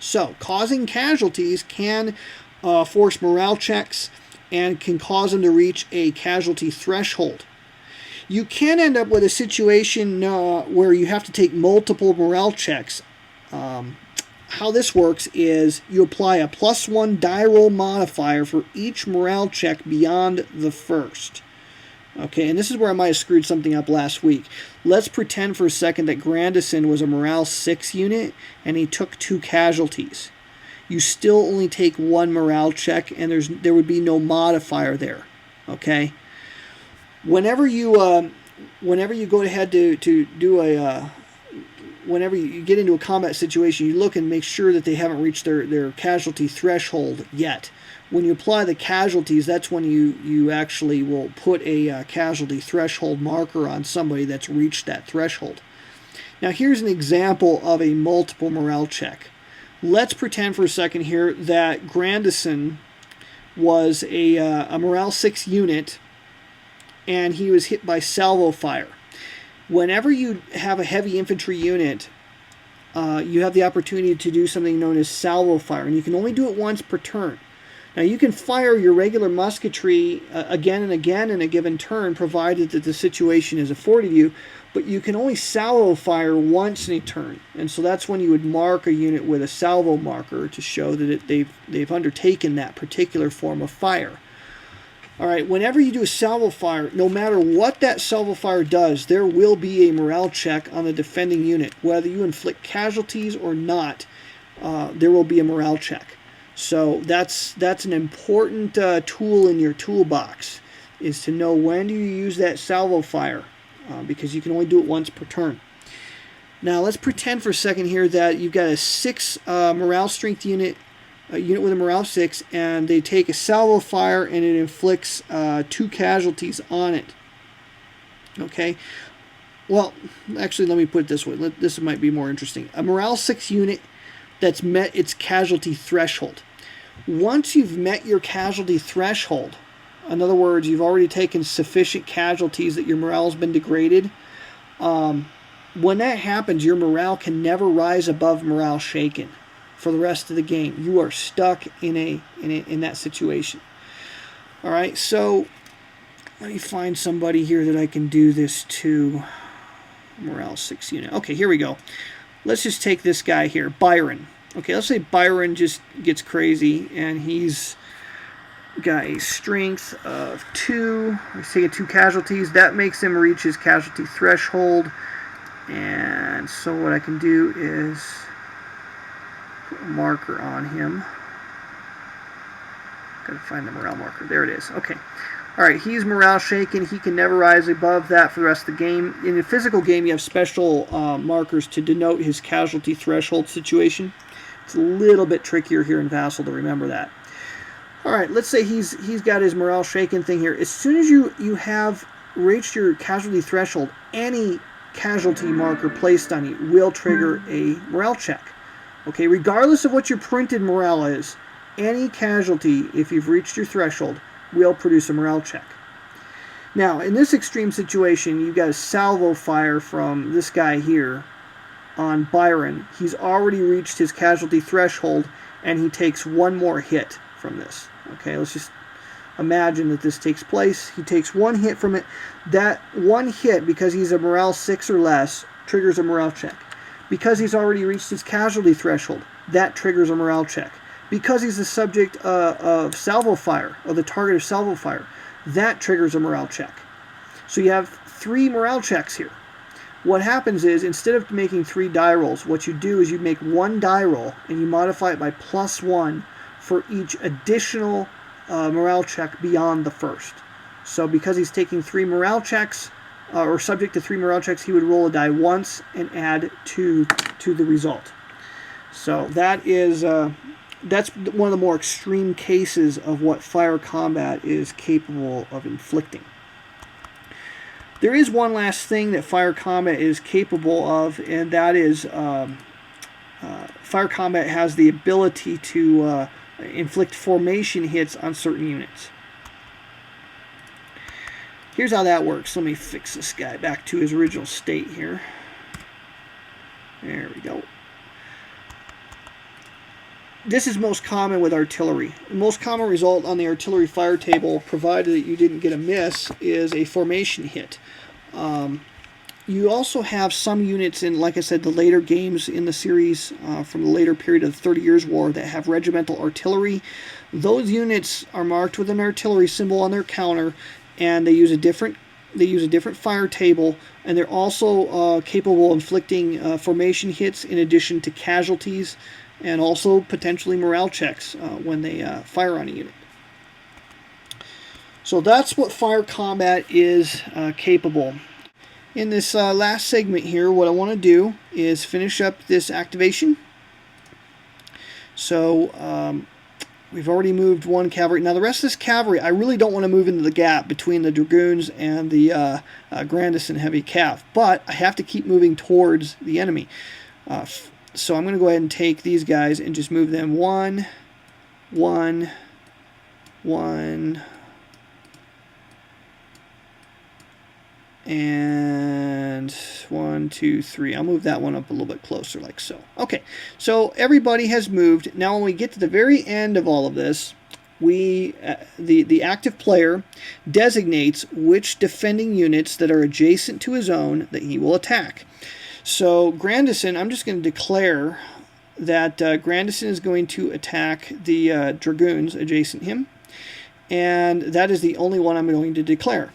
So, causing casualties can force morale checks and can cause them to reach a casualty threshold. You can end up with a situation where you have to take multiple morale checks. How this works is you apply a +1 die roll modifier for each morale check beyond the first. Okay, and this is where I might have screwed something up last week. Let's pretend for a second that Grandison was a morale 6 unit and he took 2 casualties. You still only take 1 morale check, and there would be no modifier there. Okay. Whenever you go ahead to do a whenever you get into a combat situation, you look and make sure that they haven't reached their casualty threshold yet. When you apply the casualties, that's when you actually will put a casualty threshold marker on somebody that's reached that threshold. Now here's an example of a multiple morale check. Let's pretend for a second here that Grandison was a morale 6 unit and he was hit by salvo fire. Whenever you have a heavy infantry unit, you have the opportunity to do something known as salvo fire, and you can only do it once per turn. Now you can fire your regular musketry again and again in a given turn, provided that the situation is afforded you, but you can only salvo fire once in a turn. And so that's when you would mark a unit with a salvo marker to show that they've undertaken that particular form of fire. Alright, whenever you do a salvo fire, no matter what that salvo fire does, there will be a morale check on the defending unit. Whether you inflict casualties or not, there will be a morale check. So that's an important tool in your toolbox, is to know when do you use that salvo fire, because you can only do it once per turn. Now let's pretend for a second here that you've got a 6 morale strength unit, a unit with a morale 6, and they take a salvo fire and it inflicts 2 casualties on it. Okay, well, actually let me put it this way. This might be more interesting. A morale 6 unit that's met its casualty threshold. Once you've met your casualty threshold, in other words, you've already taken sufficient casualties that your morale has been degraded, when that happens, your morale can never rise above morale shaken for the rest of the game. You are stuck in that situation. All right, so let me find somebody here that I can do this to. Morale 6 unit. Okay, here we go. Let's just take this guy here, Byron. Okay, let's say Byron just gets crazy and he's got a strength of 2. He's taking 2 casualties. That makes him reach his casualty threshold. And so what I can do is Put a marker on him. Gotta find the morale marker. There it is. Okay. Alright, he's morale shaken. He can never rise above that for the rest of the game. In a physical game, you have special markers to denote his casualty threshold situation. It's a little bit trickier here in Vassal to remember that. Alright, let's say he's got his morale shaken thing here. As soon as you have reached your casualty threshold, any casualty marker placed on you will trigger a morale check. Okay, regardless of what your printed morale is, any casualty, if you've reached your threshold, will produce a morale check. Now, in this extreme situation, you got a salvo fire from this guy here on Byron. He's already reached his casualty threshold, and he takes one more hit from this. Okay, let's just imagine that this takes place. He takes one hit from it. That one hit, because he's a morale 6 or less, triggers a morale check. Because he's already reached his casualty threshold, that triggers a morale check. Because he's the subject of salvo fire, or the target of salvo fire, that triggers a morale check. So you have 3 morale checks here. What happens is, instead of making 3 die rolls, what you do is you make 1 die roll, and you modify it by +1 for each additional morale check beyond the first. So because he's taking 3 morale checks, or subject to 3 morale checks, he would roll a die once and add 2 to the result. So that is... that's one of the more extreme cases of what fire combat is capable of inflicting. There is one last thing that fire combat is capable of, and that is fire combat has the ability to inflict formation hits on certain units. Here's how that works. Let me fix this guy back to his original state here. There we go. This is most common with artillery. The most common result on the artillery fire table, provided that you didn't get a miss, is a formation hit. You also have some units in, like I said, the later games in the series from the later period of the 30 Years' War that have regimental artillery. Those units are marked with an artillery symbol on their counter, and they use a different fire table, and they're also capable of inflicting formation hits in addition to casualties, and also potentially morale checks when they fire on a unit. So that's what fire combat is capable. In this last segment here, what I want to do is finish up this activation. So we've already moved 1 cavalry. Now the rest of this cavalry, I really don't want to move into the gap between the dragoons and the Grandison heavy cav, but I have to keep moving towards the enemy. So I'm going to go ahead and take these guys and just move them 1, 1, 1, and 1, 2, 3. I'll move that one up a little bit closer like so. Okay, so everybody has moved. Now when we get to the very end of all of this, the active player designates which defending units that are adjacent to his own that he will attack. So Grandison, I'm just going to declare that Grandison is going to attack the dragoons adjacent him, and that is the only one I'm going to declare.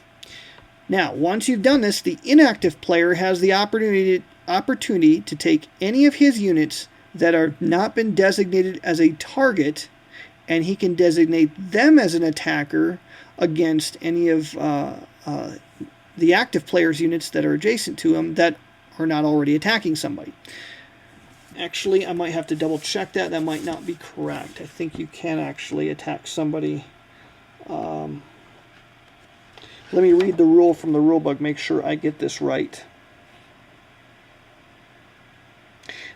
Now, once you've done this, the inactive player has the opportunity to take any of his units that are not been designated as a target, and he can designate them as an attacker against any of the active player's units that are adjacent to him that are not already attacking somebody. Actually, I might have to double check that. That might not be correct. I think you can actually attack somebody. Let me read the rule from the rulebook, make sure I get this right.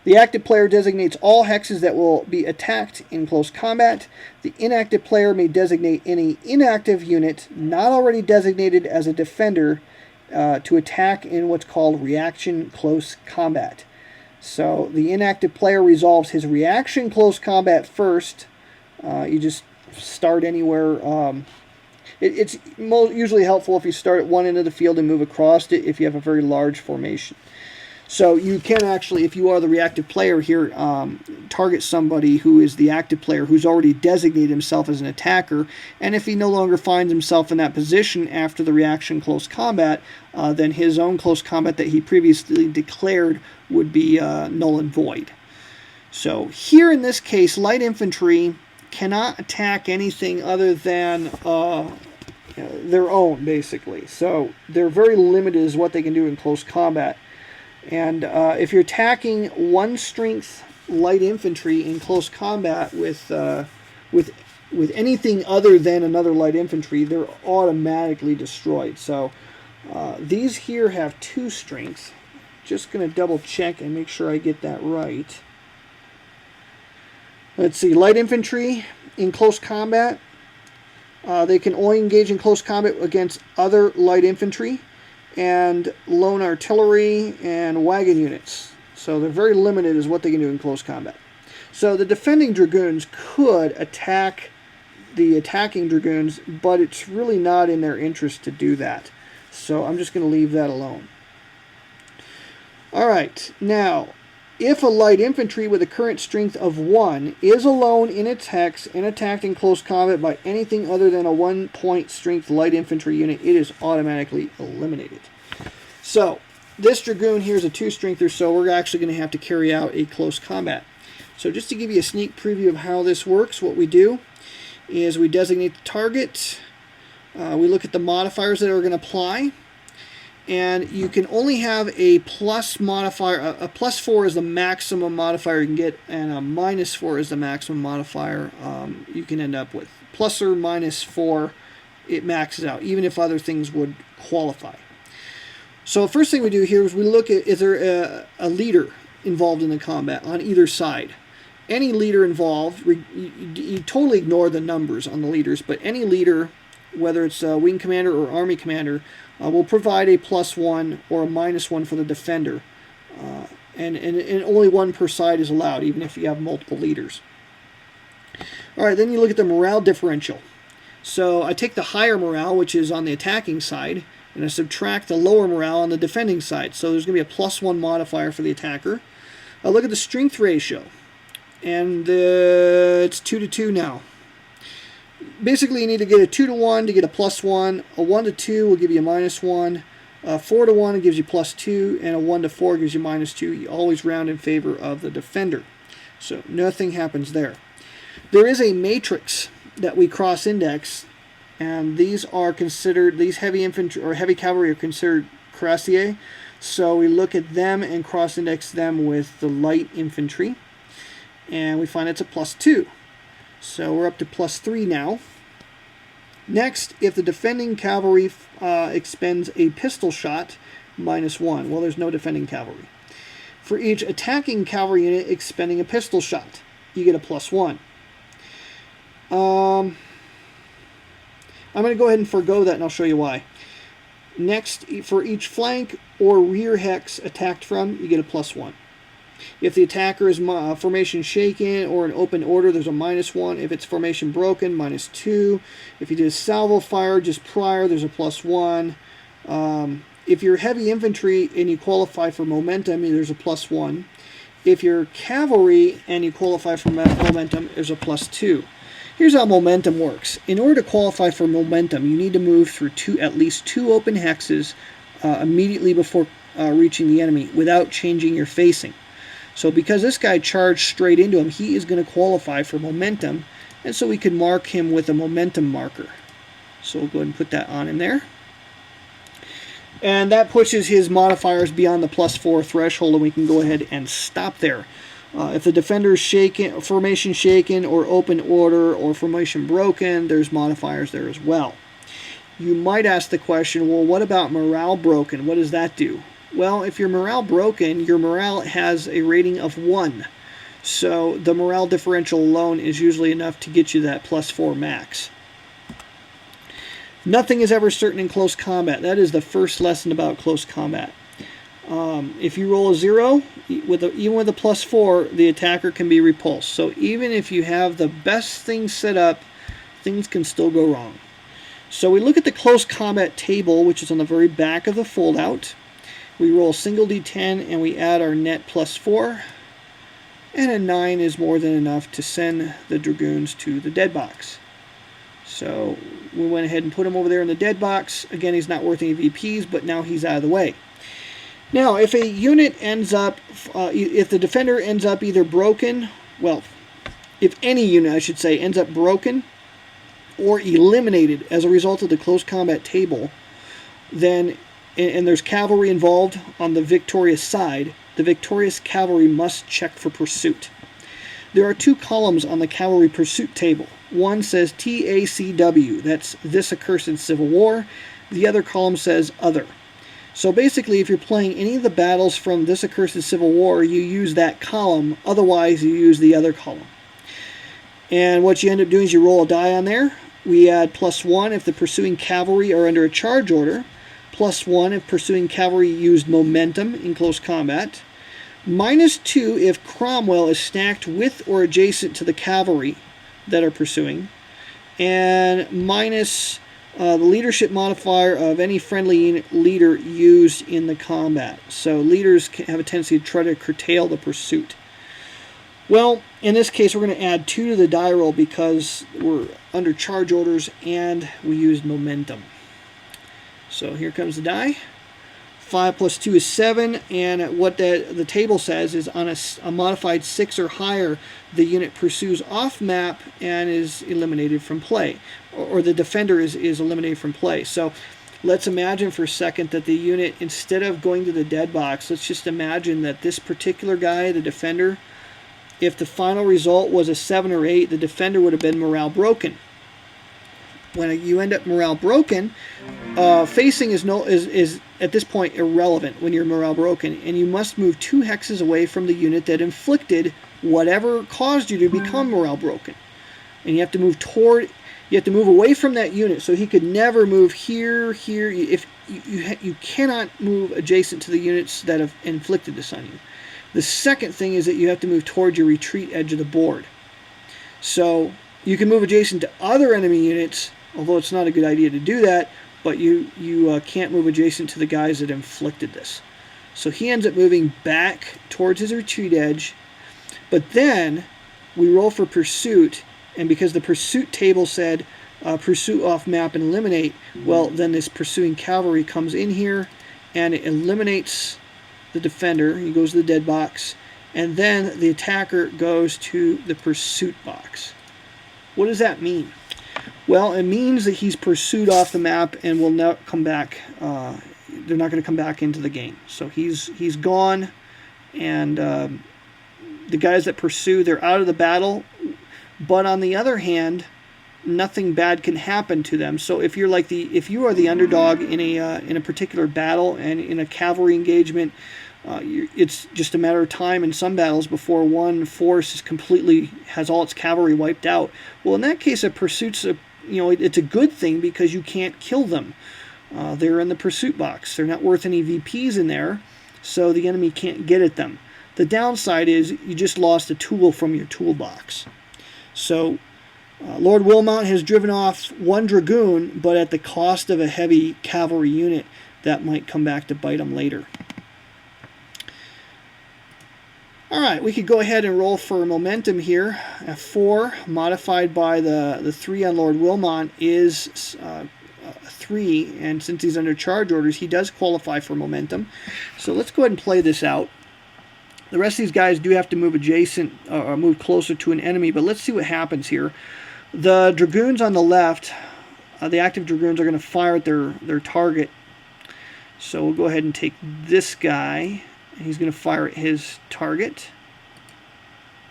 The active player designates all hexes that will be attacked in close combat. The inactive player may designate any inactive unit not already designated as a defender to attack in what's called reaction close combat. So the inactive player resolves his reaction close combat first. You just start anywhere. It's usually helpful if you start at one end of the field and move across it if you have a very large formation. So you can actually, if you are the reactive player here, target somebody who is the active player who's already designated himself as an attacker, and if he no longer finds himself in that position after the reaction close combat, then his own close combat that he previously declared would be null and void. So here in this case, light infantry cannot attack anything other than their own, basically. So they're very limited as what they can do in close combat. And if you're attacking one strength light infantry in close combat with anything other than another light infantry, they're automatically destroyed. So these here have 2 strength. Just going to double check and make sure I get that right. Let's see, light infantry in close combat, they can only engage in close combat against other light infantry and lone artillery and wagon units. So they're very limited as what they can do in close combat. So the defending dragoons could attack the attacking dragoons, but it's really not in their interest to do that. So I'm just going to leave that alone. Alright, now, if a light infantry with a current strength of 1 is alone in its hex and attacked in close combat by anything other than a 1-point strength light infantry unit, it is automatically eliminated. So, this dragoon here is a 2-strengther, so we're actually going to have to carry out a close combat. So just to give you a sneak preview of how this works, what we do is we designate the target, we look at the modifiers that are going to apply, and you can only have a plus modifier. A +4 is the maximum modifier you can get, and a -4 is the maximum modifier you can end up with. Plus or -4, it maxes out, even if other things would qualify. So the first thing we do here is we look at, is there a leader involved in the combat on either side? Any leader involved, you totally ignore the numbers on the leaders, but any leader, whether it's a wing commander or army commander, will provide a +1 or a -1 for the defender. And only 1 per side is allowed, even if you have multiple leaders. Alright, then you look at the morale differential. So I take the higher morale, which is on the attacking side, and I subtract the lower morale on the defending side. So there's going to be a +1 modifier for the attacker. I look at the strength ratio, and it's 2 to 2 now. Basically, you need to get a 2 to 1 to get a +1. A 1 to 2 will give you a -1. A 4 to 1 gives you +2, and a 1 to 4 gives you -2. You always round in favor of the defender. So nothing happens there. There is a matrix that we cross-index, and these are considered, these heavy infantry or heavy cavalry are considered cuirassiers. So we look at them and cross-index them with the light infantry, and we find it's a +2. So we're up to +3 now. Next, if the defending cavalry expends a pistol shot, -1. Well, there's no defending cavalry. For each attacking cavalry unit expending a pistol shot, you get a +1. I'm going to go ahead and forego that, and I'll show you why. Next, for each flank or rear hex attacked from, you get a +1. If the attacker is formation shaken or in open order, there's a -1. If it's formation broken, -2. If you did a salvo fire just prior, there's a +1. If you're heavy infantry and you qualify for momentum, there's a +1. If you're cavalry and you qualify for momentum, there's a +2. Here's how momentum works. In order to qualify for momentum, you need to move through at least 2 open hexes immediately before reaching the enemy without changing your facing. So because this guy charged straight into him, he is going to qualify for momentum, and so we can mark him with a momentum marker. So we'll go ahead and put that on in there. And that pushes his modifiers beyond the +4 threshold, and we can go ahead and stop there. If the defender is shaken, formation shaken, or open order, or formation broken, there's modifiers there as well. You might ask the question, well, what about morale broken? What does that do? Well, if your morale broken, your morale has a rating of 1. So the morale differential alone is usually enough to get you that +4 max. Nothing is ever certain in close combat. That is the first lesson about close combat. If you roll a 0, even with a +4, the attacker can be repulsed. So even if you have the best things set up, things can still go wrong. So we look at the close combat table, which is on the very back of the foldout. We roll a single d10 and we add our net +4, and a 9 is more than enough to send the dragoons to the dead box. So we went ahead and put him over there in the dead box. Again, he's not worth any VPs, but now he's out of the way. Now, if a unit ends up, if the defender ends up either broken, well, if any unit, I should say, ends up broken or eliminated as a result of the close combat table, then, and there's cavalry involved on the victorious side, the victorious cavalry must check for pursuit. There are two columns on the cavalry pursuit table. One says TACW, that's This Accursed Civil War. The other column says Other. So basically, if you're playing any of the battles from This Accursed Civil War, you use that column. Otherwise, you use the other column. And what you end up doing is you roll a die on there. We add +1 if the pursuing cavalry are under a charge order. +1 if pursuing cavalry used momentum in close combat. -2 if Cromwell is stacked with or adjacent to the cavalry that are pursuing. And minus the leadership modifier of any friendly leader used in the combat. So leaders have a tendency to try to curtail the pursuit. Well, in this case, we're going to add 2 to the die roll because we're under charge orders and we used momentum. So here comes the die. 5 + 2 is 7, and what the table says is on a modified 6 or higher, the unit pursues off map and is eliminated from play, or the defender is eliminated from play. So let's imagine for a second that the unit, instead of going to the dead box, let's just imagine that this particular guy, the defender, if the final result was a 7 or 8, the defender would have been morale broken. When you end up morale broken, facing is at this point irrelevant when you're morale broken, and you must move 2 hexes away from the unit that inflicted whatever caused you to become morale broken. And you have to move away from that unit, so he could never move here. If you cannot move adjacent to the units that have inflicted this on you. The second thing is that you have to move towards your retreat edge of the board. So you can move adjacent to other enemy units, although it's not a good idea to do that, but you can't move adjacent to the guys that inflicted this. So he ends up moving back towards his retreat edge, but then we roll for pursuit, and because the pursuit table said pursuit off map and eliminate, well, then this pursuing cavalry comes in here and it eliminates the defender. He goes to the dead box, and then the attacker goes to the pursuit box. What does that mean? Well, it means that he's pursued off the map and will not come back. They're not going to come back into the game. So he's gone, and the guys that pursue, they're out of the battle. But on the other hand, nothing bad can happen to them. So if if you are the underdog in a particular battle and in a cavalry engagement, it's just a matter of time in some battles before one force has all its cavalry wiped out. Well, in that case, a pursuit's it's a good thing because you can't kill them. They're in the pursuit box. They're not worth any VPs in there, so the enemy can't get at them. The downside is you just lost a tool from your toolbox. So Lord Wilmot has driven off 1 dragoon, but at the cost of a heavy cavalry unit that might come back to bite him later. Alright, we could go ahead and roll for momentum here. A 4 modified by the 3 on Lord Wilmot is 3, and since he's under charge orders, he does qualify for momentum. So let's go ahead and play this out. The rest of these guys do have to move adjacent or move closer to an enemy, but let's see what happens here. The dragoons on the left, the active dragoons, are going to fire at their target. So we'll go ahead and take this guy. He's going to fire at his target.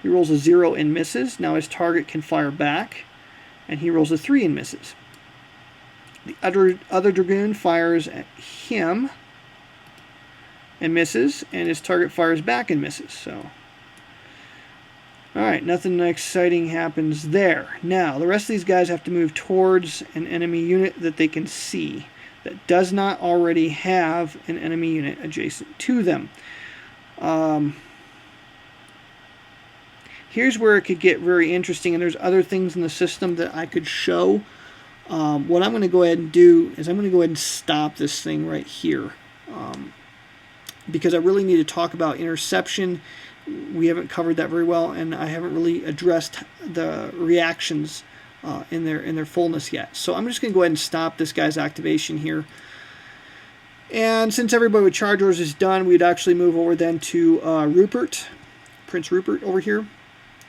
He rolls a 0 and misses. Now his target can fire back, and he rolls a 3 and misses. The other dragoon fires at him and misses, and his target fires back and misses. So, alright, nothing exciting happens there. Now, the rest of these guys have to move towards an enemy unit that they can see that does not already have an enemy unit adjacent to them. Here's where it could get very interesting, and there's other things in the system that I could show. What I'm going to go ahead and do is I'm going to go ahead and stop this thing right here, because I really need to talk about interception. We haven't covered that very well, and I haven't really addressed the reactions in their fullness yet. So I'm just going to go ahead and stop this guy's activation here. And since everybody with charge orders is done, we'd actually move over then to Rupert, Prince Rupert over here.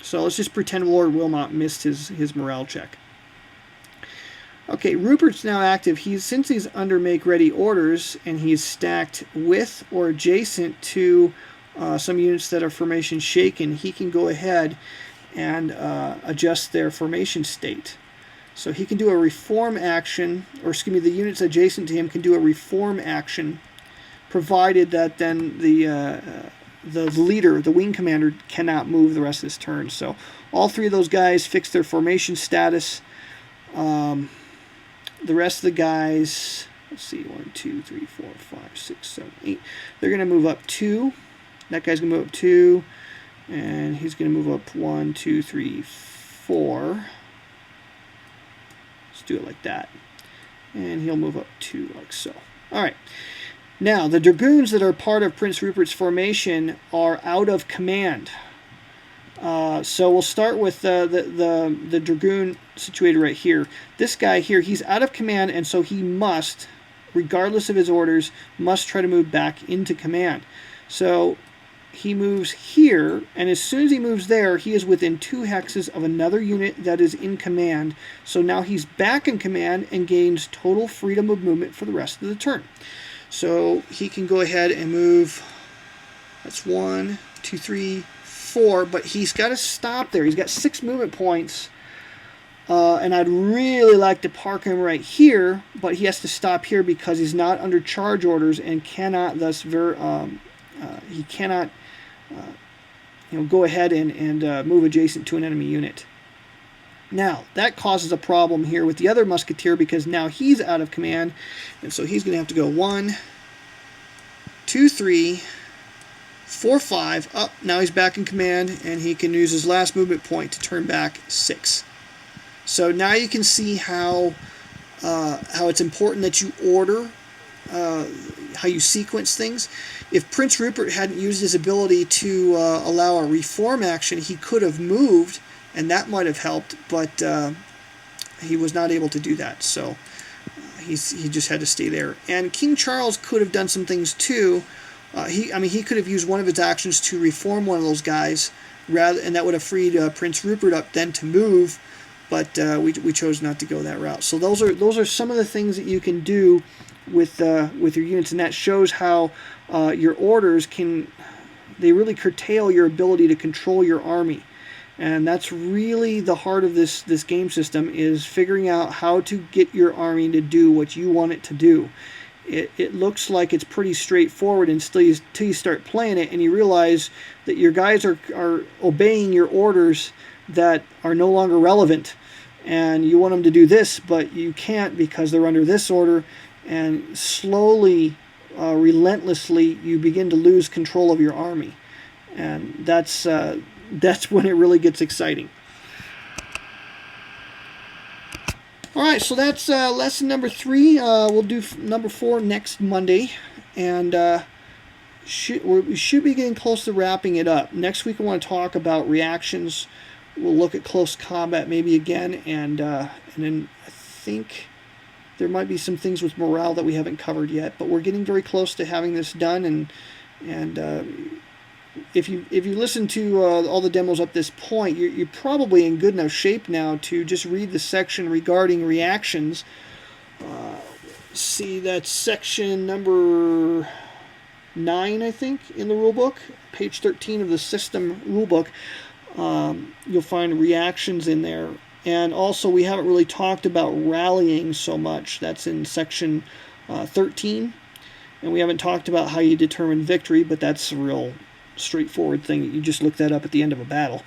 So let's just pretend Lord Wilmot missed his morale check. Okay, Rupert's now active. Since he's under make ready orders and he's stacked with or adjacent to some units that are formation shaken, he can go ahead and adjust their formation state. So he can do a reform action, or excuse me, the units adjacent to him can do a reform action, provided that then the leader, the wing commander, cannot move the rest of his turn. So all three of those guys fix their formation status. The rest of the guys, let's see, 1, 2, 3, 4, 5, 6, 7, 8. They're going to move up 2. That guy's going to move up 2. And he's going to move up 1, 2, 3, 4. Let's do it like that. And he'll move up 2 like so. All right. Now, the dragoons that are part of Prince Rupert's formation are out of command. So we'll start with the dragoon situated right here. This guy here, he's out of command, and so he must, regardless of his orders, must try to move back into command. So he moves here, and as soon as he moves there, he is within 2 hexes of another unit that is in command. So now he's back in command and gains total freedom of movement for the rest of the turn. So he can go ahead and move, that's 1, 2, 3, 4, but he's got to stop there. He's got 6 movement points, and I'd really like to park him right here, but he has to stop here because he's not under charge orders and cannot thus he cannot go ahead and move adjacent to an enemy unit. Now, that causes a problem here with the other musketeer because now he's out of command, and so he's going to have to go 1, 2, 3, 4, 5, up. Now he's back in command, and he can use his last movement point to turn back 6. So now you can see how it's important that you order, how you sequence things. If Prince Rupert hadn't used his ability to allow a reform action, he could have moved, and that might have helped, but he was not able to do that, so he just had to stay there. And King Charles could have done some things too. He could have used one of his actions to reform one of those guys, and that would have freed Prince Rupert up then to move, but we chose not to go that route. So those are some of the things that you can do with your units, and that shows how your orders they really curtail your ability to control your army. And that's really the heart of this game system, is figuring out how to get your army to do what you want it to do. It looks like it's pretty straightforward until you start playing it and you realize that your guys are obeying your orders that are no longer relevant. And you want them to do this, but you can't because they're under this order. And slowly, relentlessly, you begin to lose control of your army. And that's when it really gets exciting. All right, so that's lesson number 3. We'll do number 4 next Monday, and we should be getting close to wrapping it up. Next week I want to talk about reactions. We'll look at close combat maybe again, and then I think there might be some things with morale that we haven't covered yet, but we're getting very close to having this done, and if you listen to all the demos up this point, you're probably in good enough shape now to just read the section regarding reactions. See, that's section number 9, I think, in the rulebook, page 13 of the system rulebook. You'll find reactions in there. And also, we haven't really talked about rallying so much. That's in section 13. And we haven't talked about how you determine victory, but that's a real straightforward thing. You just look that up at the end of a battle.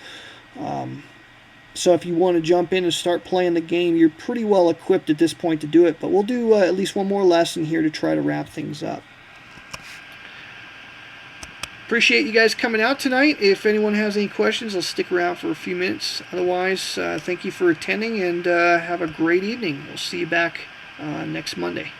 So if you want to jump in and start playing the game, you're pretty well equipped at this point to do it. But we'll do at least one more lesson here to try to wrap things up. Appreciate you guys coming out tonight. If anyone has any questions, I'll stick around for a few minutes. Otherwise, thank you for attending, and have a great evening. We'll see you back next Monday.